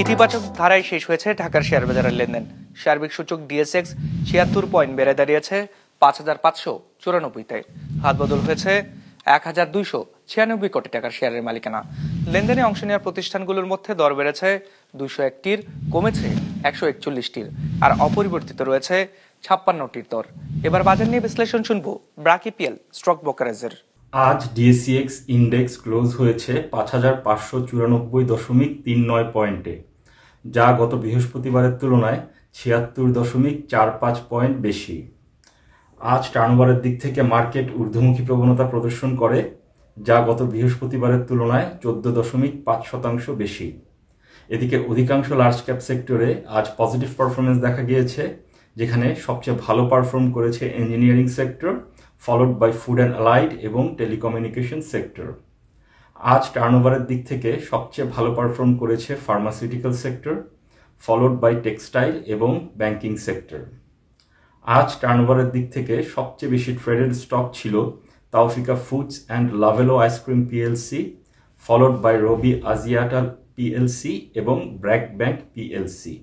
ইতিবাচক ধারায় শেষ হয়েছে ঢাকার শেয়ার বাজারের লেনদেন। সার্বিক সূচক ডিএসএক্স ৭৬ পয়েন্ট বেড়ে দাঁড়িয়েছে ৫,৫৯৪তে। হাত বদল হয়েছে ১,২৯৬ কোটি টাকার শেয়ারের মালিকানা। লেনদেনে অংশ নেওয়ার প্রতিষ্ঠানগুলোর মধ্যে দর বেড়েছে ২০১টির, কমেছে ১৪১টির, আর অপরিবর্তিত রয়েছে ৫৬টির দর। এবার বাজার নিয়ে বিশ্লেষণ শুনবো ব্র্যাক ইপিএল স্টক ব্রোকারেজের। আজ ডিএসইএক্স ইন্ডেক্স ক্লোজ হয়েছে ৫,৫৯৪.৩৯ পয়েন্টে, যা গত বৃহস্পতিবারের তুলনায় ৭৬.৪৫ পয়েন্ট বেশি। আজ টার্নওভারের দিক থেকে মার্কেট ঊর্ধ্বমুখী প্রবণতা প্রদর্শন করে, যা গত বৃহস্পতিবারের তুলনায় ১৪.৫% বেশি। এদিকে অধিকাংশ লার্জ ক্যাপ সেক্টরে আজ পজিটিভ পারফরমেন্স দেখা গিয়েছে, যেখানে সবচেয়ে ভালো পারফর্ম করেছে engineering sector, followed by food and allied এবং টেলিকমিউনিকেশন সেক্টর। আজ টার্নওভারের দিক থেকে সবচেয়ে ভালো পারফর্ম করেছে pharmaceutical sector, followed by textile এবং ব্যাংকিং সেক্টর। আজ টার্নওভারের দিক থেকে সবচেয়ে বেশি ট্রেডেড স্টক ছিল Taufika foods and Lovello ice cream PLC, followed by Robi Axiata PLC এবং ব্র্যাক ব্যাংক পিএলসি।